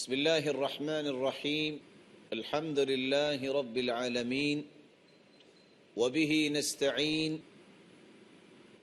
بسم الله الرحمن الرحيم. الحمد لله رب العالمين وبه نستعين،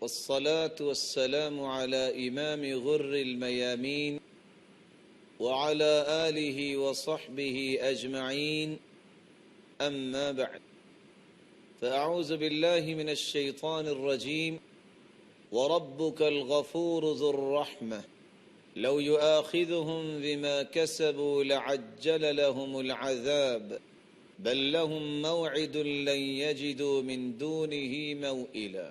والصلاة والسلام على إمام غر الميامين وعلى آله وصحبه أجمعين، أما بعد، فأعوذ بالله من الشيطان الرجيم. وربك الغفور ذو الرحمة لو يؤاخذهم بما كسبوا لعجل لهم العذاب بل لهم موعد لن يجدوا من دونه موئلا.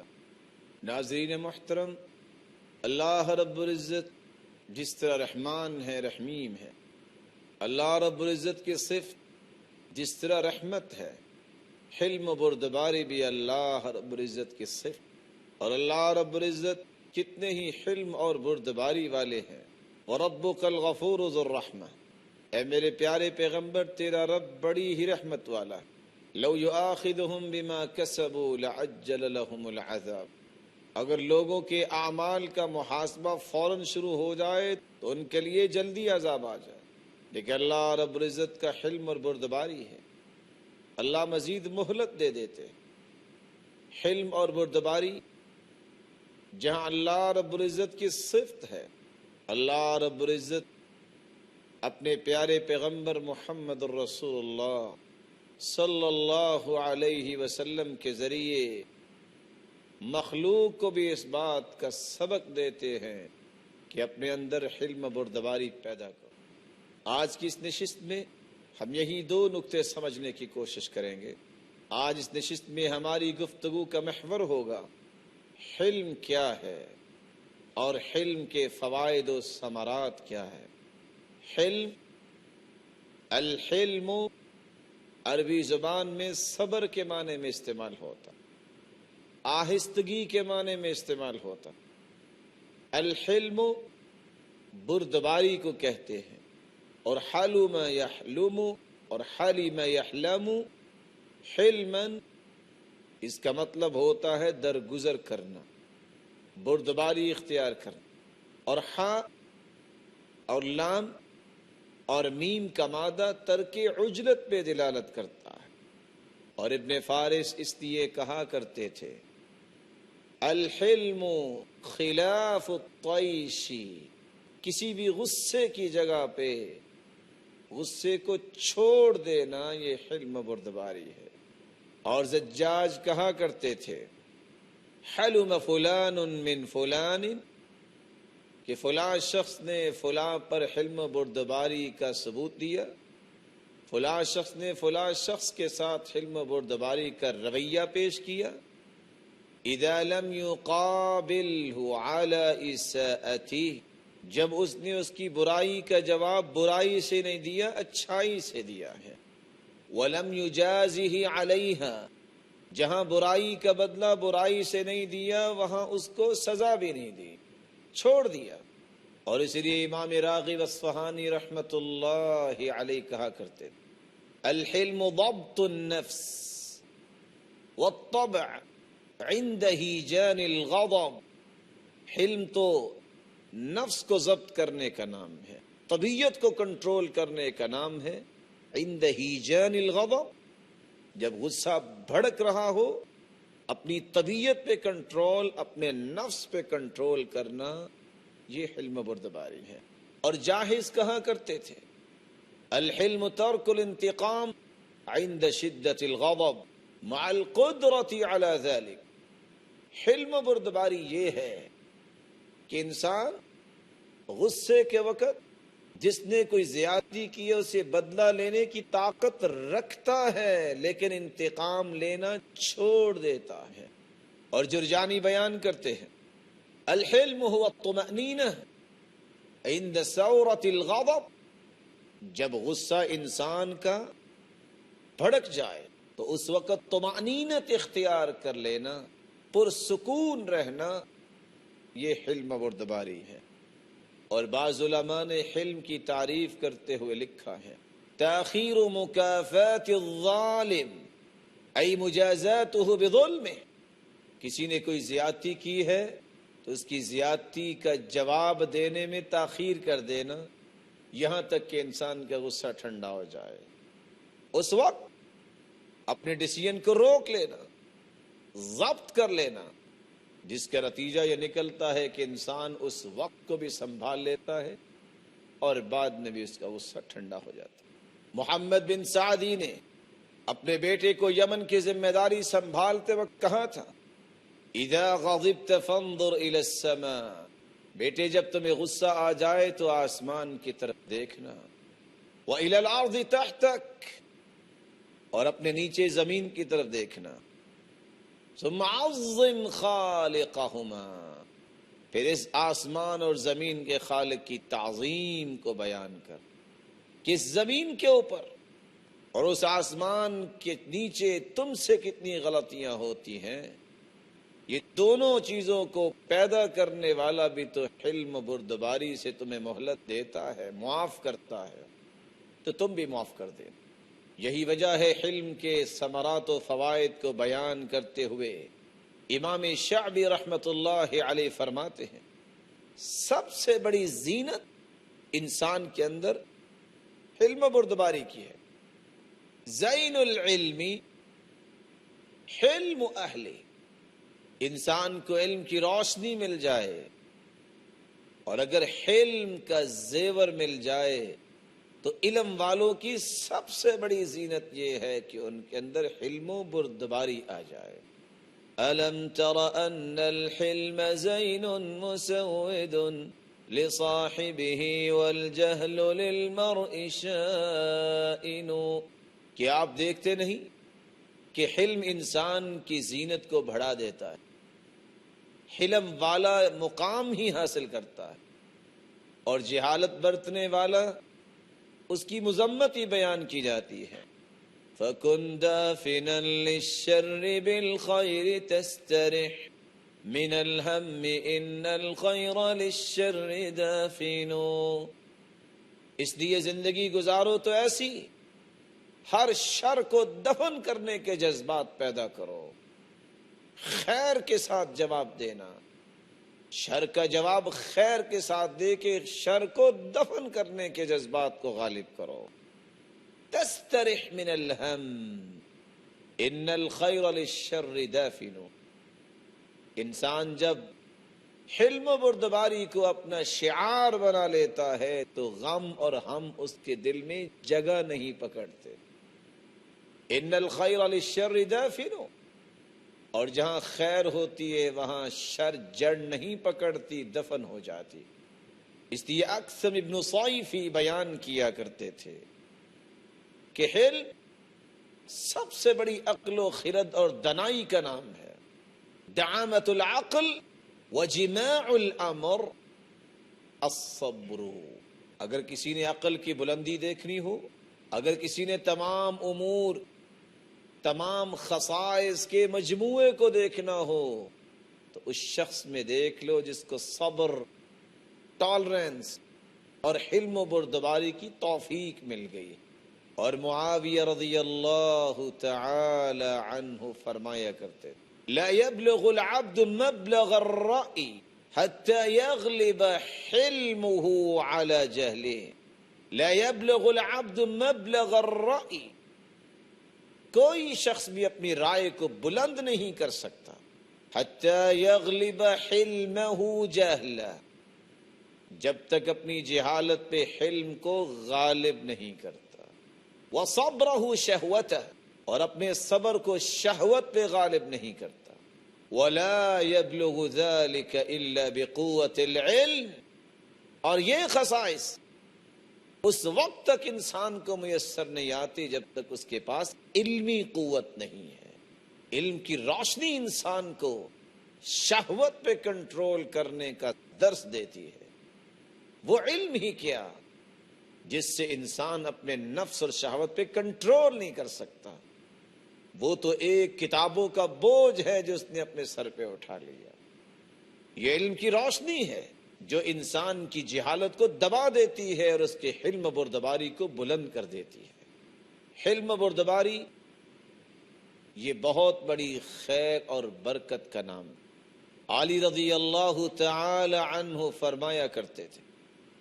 ناظرین محترم، اللہ رب العزت جس طرح رحمان ہے، رحیم ہے، اللہ رب العزت کی صفت جس طرح رحمت ہے، حلم و بردباری بھی اللہ رب العزت کی صفت، اور اللہ رب العزت کتنے ہی حلم اور بردباری والے ہیں. وَرَبُّكَ الْغَفُورُ ذُو الرَّحْمَةِ، اے میرے پیارے پیغمبر، تیرا رب بڑی ہی رحمت والا. لَوْ يُؤَاخِذُهُمْ بِمَا كَسَبُوا لَعَجَّلَ لَهُمُ الْعَذَابَ، اگر لوگوں کے اعمال کا محاسبہ فوراً شروع ہو جائے تو ان کے لیے جلدی عذاب آ جائے. لیکن اللہ رب العزت کا حلم اور بردباری ہے، اللہ مزید مہلت دے دیتے. حلم اور بردباری جہاں اللہ رب العزت کی صفت ہے، اللہ رب العزت اپنے پیارے پیغمبر محمد الرسول اللہ صلی اللہ علیہ وسلم کے ذریعے مخلوق کو بھی اس بات کا سبق دیتے ہیں کہ اپنے اندر حلم بردباری پیدا کرو. آج کی اس نشست میں ہم یہی دو نقطے سمجھنے کی کوشش کریں گے. آج اس نشست میں ہماری گفتگو کا محور ہوگا حلم کیا ہے اور حلم کے فوائد و ثمرات کیا ہے. حلم، الحلم عربی زبان میں صبر کے معنی میں استعمال ہوتا، آہستگی کے معنی میں استعمال ہوتا. الحلم بردباری کو کہتے ہیں، اور حلم یحلم اور حلم یحلم حلما اس کا مطلب ہوتا ہے درگزر کرنا، بردباری اختیار کرنا. اور ہا اور لام اور میم کا مادہ ترک عجلت پہ دلالت کرتا ہے. اور ابن فارس اس لیے کہا کرتے تھے الحلم خلاف الطیش، کسی بھی غصے کی جگہ پہ غصے کو چھوڑ دینا یہ حلم بردباری ہے. اور زجاج کہا کرتے تھے حلم فلان من فلان، کہ فلاں شخص نے فلاں پر حلم بردباری کا ثبوت دیا، فلاں شخص نے فلاں شخص کے ساتھ حلم بردباری کا رویہ پیش کیا. اذا لم يقابله على اساءته، جب اس نے اس کی برائی کا جواب برائی سے نہیں دیا، اچھائی سے دیا ہے. ولم يجازه عليها، جہاں برائی کا بدلہ برائی سے نہیں دیا وہاں اس کو سزا بھی نہیں دی، چھوڑ دیا. اور اس لیے امام راغب اصفہانی رحمت اللہ علیہ کہا کرتے الحلم ضبط النفس والطبع عند ہیجان الغضب. حلم تو نفس کو ضبط کرنے کا نام ہے، طبیعت کو کنٹرول کرنے کا نام ہے. عند ہیجان الغضب، جب غصہ بھڑک رہا ہو، اپنی طبیعت پہ کنٹرول، اپنے نفس پہ کنٹرول کرنا، یہ حلم بردباری ہے. اور جاہز کہا کرتے تھے الحلم ترک الانتقام عند شدت الغضب مع القدرت على ذلك. حلم بردباری یہ ہے کہ انسان غصے کے وقت جس نے کوئی زیادتی کی ہے اسے بدلہ لینے کی طاقت رکھتا ہے، لیکن انتقام لینا چھوڑ دیتا ہے. اور جرجانی بیان کرتے ہیں الحلم هو الطمأنینہ عند ثورة الغضب، جب غصہ انسان کا بھڑک جائے تو اس وقت طمأنینت اختیار کر لینا، پرسکون رہنا، یہ حلم بردباری ہے. اور بعض علماء نے حلم کی تعریف کرتے ہوئے لکھا ہے تاخیر مکافات الظالم ای مجازاتہ بظلمہ، کسی نے کوئی زیادتی کی ہے تو اس کی زیادتی کا جواب دینے میں تاخیر کر دینا، یہاں تک کہ انسان کا غصہ ٹھنڈا ہو جائے۔ اس وقت اپنے ڈیسیژن کو روک لینا، ضبط کر لینا، جس کا نتیجہ یہ نکلتا ہے کہ انسان اس وقت کو بھی سنبھال لیتا ہے اور بعد میں بھی اس کا غصہ ٹھنڈا ہو جاتا ہے۔ محمد بن سعدی نے اپنے بیٹے کو یمن کی ذمہ داری سنبھالتے وقت کہا تھا، اذا غضبت فانظر الى السماء، بیٹے جب تمہیں غصہ آ جائے تو آسمان کی طرف دیکھنا، وَإِلَى الْأَرْضِ تَحْتَكَ، اور اپنے نیچے زمین کی طرف دیکھنا، ثم عظم خالقهما، پھر اس آسمان اور زمین کے خالق کی تعظیم کو بیان کر، کس زمین کے اوپر اور اس آسمان کے نیچے تم سے کتنی غلطیاں ہوتی ہیں، یہ دونوں چیزوں کو پیدا کرنے والا بھی تو حلم و بردباری سے تمہیں مہلت دیتا ہے، معاف کرتا ہے، تو تم بھی معاف کر دے۔ یہی وجہ ہے حلم کے ثمرات و فوائد کو بیان کرتے ہوئے امام شعبی رحمت اللہ علیہ فرماتے ہیں، سب سے بڑی زینت انسان کے اندر حلم و بردباری کی ہے۔ زین العلم حلم اہل، انسان کو علم کی روشنی مل جائے اور اگر حلم کا زیور مل جائے تو علم والوں کی سب سے بڑی زینت یہ ہے کہ ان کے اندر حلم و بردباری آ جائے۔ أَلَمْ تَرَ أَنَّ الْحِلْمَ زَيْنٌ مُسَوِّدٌ لِصَاحِبِهِ وَالْجَهْلُ لِلْمَرْءِ شَائِنُ، کہ آپ دیکھتے نہیں کہ حلم انسان کی زینت کو بڑھا دیتا ہے، حلم والا مقام ہی حاصل کرتا ہے اور جہالت برتنے والا اس کی مذمت ہی بیان کی جاتی ہے۔ فَكُنْ دَافِنًا لِلشَّرِّ بِالْخَيْرِ تَسْتَرِحْ مِنَ الْهَمِّ إِنَّ الْخَيْرَ لِلشَّرِّ دَافِنُ، اس لیے زندگی گزارو تو ایسی ہر شر کو دفن کرنے کے جذبات پیدا کرو، خیر کے ساتھ جواب دینا، شر کا جواب خیر کے ساتھ دے کے شر کو دفن کرنے کے جذبات کو غالب کرو۔ تسترح من الہم ان الخیر للشر دافن، انسان جب حلم و بردباری کو اپنا شعار بنا لیتا ہے تو غم اور ہم اس کے دل میں جگہ نہیں پکڑتے۔ ان الخیر للشر دافن، اور جہاں خیر ہوتی ہے وہاں شر جڑ نہیں پکڑتی، دفن ہو جاتی۔ اس لیے اقسم ابن صیفی بیان کیا کرتے تھے کہ حلم سب سے بڑی عقل و خرد اور دنائی کا نام ہے۔ دعامت العقل وجماع الامر الصبر، اگر کسی نے عقل کی بلندی دیکھنی ہو، اگر کسی نے تمام امور، تمام خصائص کے مجموعے کو دیکھنا ہو تو اس شخص میں دیکھ لو جس کو صبر، ٹالرنس اور حلم و بردباری کی توفیق مل گئی۔ اور معاویہ رضی اللہ تعالی عنہ فرمایا کرتے، لا يبلغ العبد مبلغ الرأي حتى يغلب حلمه على جهله، لا يبلغ العبد مبلغ الرأي، کوئی شخص بھی اپنی رائے کو بلند نہیں کر سکتا حتی یغلب حلمہ جہلہ، جب تک اپنی جہالت پہ حلم کو غالب نہیں کرتا، وصبرہ شہوتہ، اور اپنے صبر کو شہوت پہ غالب نہیں کرتا، ولا یبلغ ذلک الا بقوت العلم، اور یہ خصائص اس وقت تک انسان کو میسر نہیں آتی جب تک اس کے پاس علمی قوت نہیں ہے۔ علم کی روشنی انسان کو شہوت پہ کنٹرول کرنے کا درس دیتی ہے۔ وہ علم ہی کیا جس سے انسان اپنے نفس اور شہوت پہ کنٹرول نہیں کر سکتا، وہ تو ایک کتابوں کا بوجھ ہے جو اس نے اپنے سر پہ اٹھا لیا۔ یہ علم کی روشنی ہے جو انسان کی جہالت کو دبا دیتی ہے اور اس کے حلم و بردباری کو بلند کر دیتی ہے۔ حلم و بردباری یہ بہت بڑی خیر اور برکت کا نام ہے۔ علی رضی اللہ تعالی عنہ فرمایا کرتے تھے،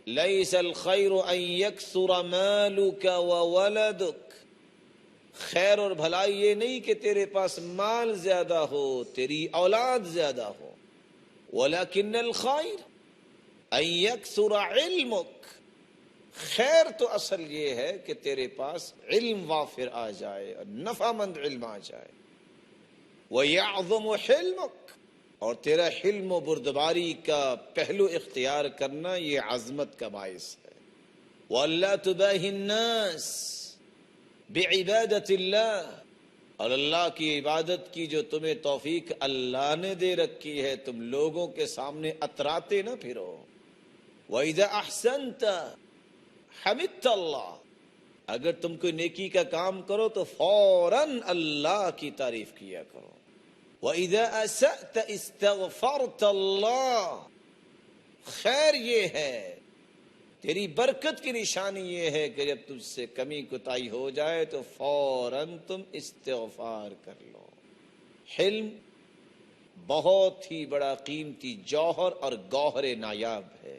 لیس الخیر ان یکثر مالک وولدک، خیر اور بھلائی یہ نہیں کہ تیرے پاس مال زیادہ ہو، تیری اولاد زیادہ ہو، ولیکن الخیر ان یکثر علمک، خیر تو اصل یہ ہے کہ تیرے پاس علم وافر آ جائے اور نفع مند علم آ جائے، وَيَعْظُمُ حِلْمُكَ، اور تیرا حلم و بردباری کا پہلو اختیار کرنا یہ عظمت کا باعث ہے، وَأَلَّا تُبَاهِ النَّاسِ بِعِبَادَةِ اللَّهِ، اور اللہ کی عبادت کی جو تمہیں توفیق اللہ نے دے رکھی ہے تم لوگوں کے سامنے اتراتے نہ پھرو، وَإِذَا أَحْسَنْتَ حَمِدْتَ اللَّهَ، اگر تم کوئی نیکی کا کام کرو تو فوراً اللہ کی تعریف کیا کرو، وَإِذَا أَسَأْتَ اسْتَغْفَرْتَ اللَّهَ، خیر یہ ہے، تیری برکت کی نشانی یہ ہے کہ جب تجھ سے کمی کوتاہی ہو جائے تو فوراً تم استغفار کر لو۔ حلم بہت ہی بڑا قیمتی جوہر اور گوہر نایاب ہے۔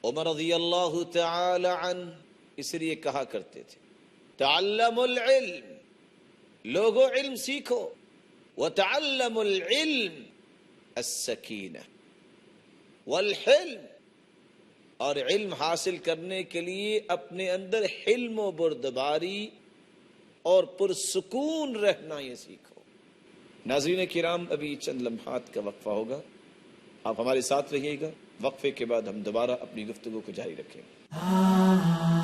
عمر رضی اللہ تعالی عنہ اس لیے کہا کرتے تھے تعلم العلم، لوگو علم سیکھو، وتعلم العلم السکینہ والحلم، اور علم حاصل کرنے کے لیے اپنے اندر حلم و بردباری اور پرسکون رہنا یہ سیکھو۔ ناظرین کرام، ابھی چند لمحات کا وقفہ ہوگا، آپ ہمارے ساتھ رہیے گا، وقفے کے بعد ہم دوبارہ اپنی گفتگو کو جاری رکھیں گے۔